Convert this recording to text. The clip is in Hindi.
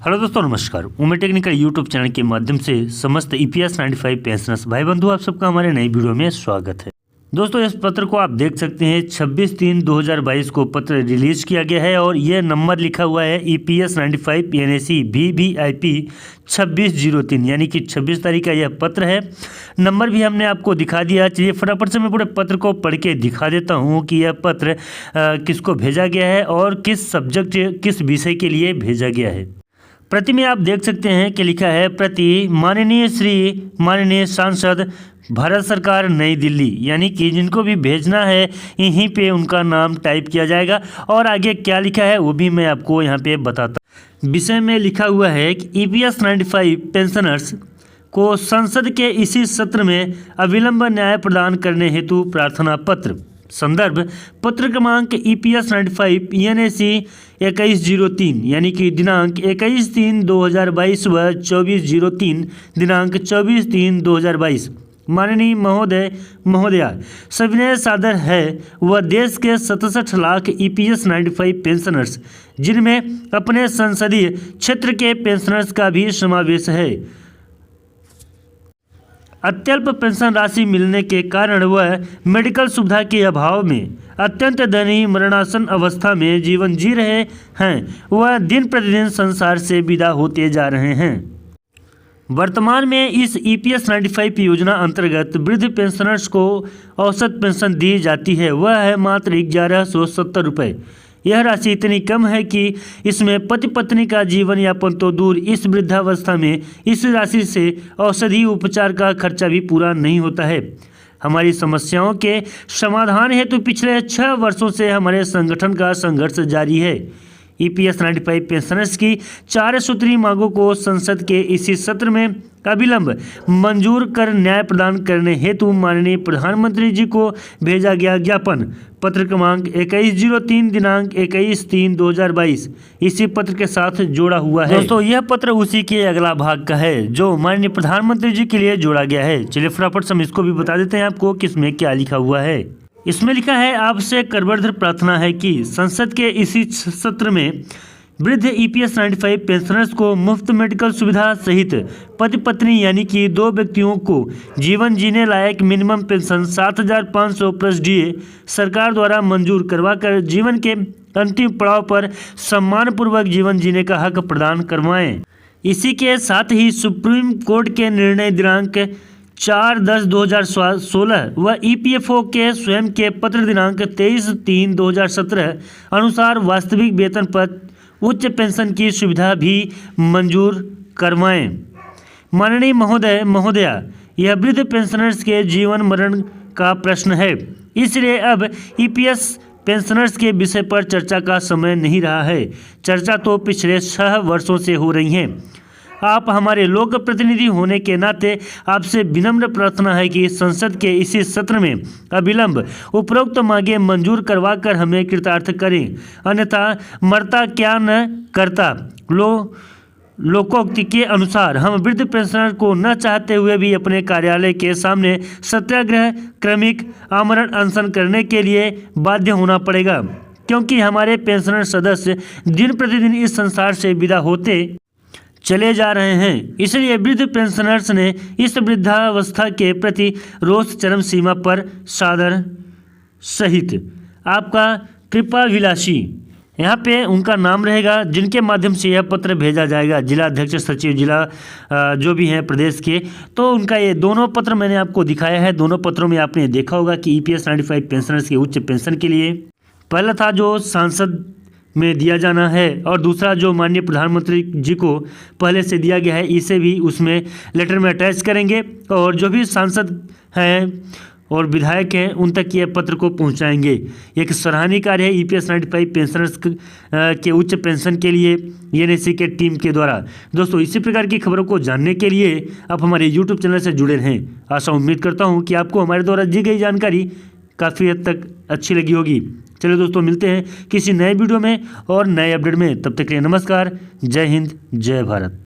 हेलो दोस्तों, नमस्कार। उमेर टेक्निकल यूट्यूब चैनल के माध्यम से समस्त ईपीएस 95 पेंशनर्स भाई बंधु आप सबका हमारे नई वीडियो में स्वागत है। दोस्तों, इस पत्र को आप देख सकते हैं 26/3/2022 को पत्र रिलीज किया गया है और यह नंबर लिखा हुआ है ईपीएस 95 एनएसी VVIP 2603 यानी कि 26 तारीख का यह पत्र है। नंबर भी हमने आपको दिखा दिया। चलिए फटाफट से मैं पूरे पत्र को पढ़ के दिखा देता हूँ कि यह पत्र किसको भेजा गया है और किस सब्जेक्ट किस विषय के लिए भेजा गया है। प्रति में आप देख सकते हैं कि लिखा है प्रति माननीय सांसद भारत सरकार नई दिल्ली, यानी कि जिनको भी भेजना है यहीं पे उनका नाम टाइप किया जाएगा और आगे क्या लिखा है वो भी मैं आपको यहाँ पे बताता हूँ। विषय में लिखा हुआ है कि ईपीएस 95 पेंशनर्स को संसद के इसी सत्र में अविलंब न्याय प्रदान करने हेतु प्रार्थना पत्र। संदर्भ पत्र क्रमांक ईपीएस 95 एनएसी 2103 यानी कि दिनांक 21/3/2022 व 24/03 दिनांक 24/3/2022। माननीय महोदया सविनय सादर है वह देश के 67 लाख ईपीएस 95 पेंशनर्स जिनमें अपने संसदीय क्षेत्र के पेंशनर्स का भी समावेश है। अत्यल्प पेंशन राशि मिलने के कारण वह मेडिकल सुविधा के अभाव में अत्यंत दयनीय मरणासन अवस्था में जीवन जी रहे हैं। वह दिन प्रतिदिन संसार से विदा होते जा रहे हैं। वर्तमान में इस ईपीएस 95 योजना अंतर्गत वृद्ध पेंशनर्स को औसत पेंशन दी जाती है, वह है मात्र 1170 रुपये। यह राशि इतनी कम है कि इसमें पति पत्नी का जीवन यापन तो दूर, इस वृद्धावस्था में इस राशि से औषधि उपचार का खर्चा भी पूरा नहीं होता है। हमारी समस्याओं के समाधान हेतु पिछले 6 वर्षों से हमारे संगठन का संघर्ष जारी है। ईपीएस 95 पेंशनर्स की 4 सूत्री मांगों को संसद के इसी सत्र में अविलंब मंजूर कर न्याय प्रदान करने हेतु माननीय प्रधानमंत्री जी को भेजा गया ज्ञापन पत्र क्रमांक 2103 दिनांक 21/3/2022 इसी पत्र के साथ जोड़ा हुआ है। दोस्तों, यह पत्र उसी के अगला भाग का है जो माननीय प्रधानमंत्री जी के लिए जोड़ा गया है। चलिए फटाफट से हम इसको भी बता देते हैं आपको किसमें क्या लिखा हुआ है। इसमें लिखा है आपसे करबद्ध प्रार्थना है कि संसद के इसी सत्र में वृद्ध ईपीएस 95 पेंशनर्स को मुफ्त मेडिकल सुविधा सहित पति पत्नी यानी कि 2 व्यक्तियों को जीवन जीने लायक मिनिमम पेंशन 7,500 प्लस डीए सरकार द्वारा मंजूर करवाकर जीवन के अंतिम पड़ाव पर सम्मानपूर्वक जीवन जीने का हक प्रदान करवाएं। इसी के साथ ही सुप्रीम कोर्ट के निर्णय दिनांक 4/10/2016 व ईपीएफओ के स्वयं के पत्र दिनांक 23/3/2017 अनुसार वास्तविक वेतन पर उच्च पेंशन की सुविधा भी मंजूर करवाएं। माननीय महोदया यह वृद्ध पेंशनर्स के जीवन मरण का प्रश्न है, इसलिए अब ईपीएस पेंशनर्स के विषय पर चर्चा का समय नहीं रहा है। चर्चा तो पिछले 6 वर्षों से हो रही है। आप हमारे लोक प्रतिनिधि होने के नाते आपसे विनम्र प्रार्थना है कि संसद के इसी सत्र में अविलंब उपरोक्त मांगे मंजूर करवाकर हमें कृतार्थ करें, अन्यथा मरता क्या न करता लोकोक्ति के अनुसार हम वृद्ध पेंशनर को न चाहते हुए भी अपने कार्यालय के सामने सत्याग्रह क्रमिक आमरण अनशन करने के लिए बाध्य होना पड़ेगा, क्योंकि हमारे पेंशनर सदस्य दिन प्रतिदिन इस संसार से विदा होते चले जा रहे हैं। इसलिए वृद्ध पेंशनर्स ने इस वृद्धावस्था के प्रति रोष चरम सीमा पर सादर सहित आपका कृपाभिलाषी, यहाँ पे उनका नाम रहेगा जिनके माध्यम से यह पत्र भेजा जाएगा, जिला अध्यक्ष सचिव जिला जो भी हैं प्रदेश के, तो उनका ये दोनों पत्र मैंने आपको दिखाया है। दोनों पत्रों में आपने देखा होगा कि ईपीएस 95 पेंशनर्स के उच्च पेंशन के लिए पहला था जो सांसद में दिया जाना है और दूसरा जो माननीय प्रधानमंत्री जी को पहले से दिया गया है, इसे भी उसमें लेटर में अटैच करेंगे और जो भी सांसद हैं और विधायक हैं उन तक ये पत्र को पहुंचाएंगे। एक सराहनीय कार्य है ईपीएस 95 पेंशनर्स के उच्च पेंशन के लिए एनएसी के टीम के द्वारा। दोस्तों, इसी प्रकार की खबरों को जानने के लिए आप हमारे यूट्यूब चैनल से जुड़े रहें। आशा उम्मीद करता हूँ कि आपको हमारे द्वारा दी गई जानकारी काफ़ी हद तक अच्छी लगी होगी। चलिए दोस्तों, मिलते हैं किसी नए वीडियो में और नए अपडेट में। तब तक के लिए नमस्कार, जय हिंद, जय भारत।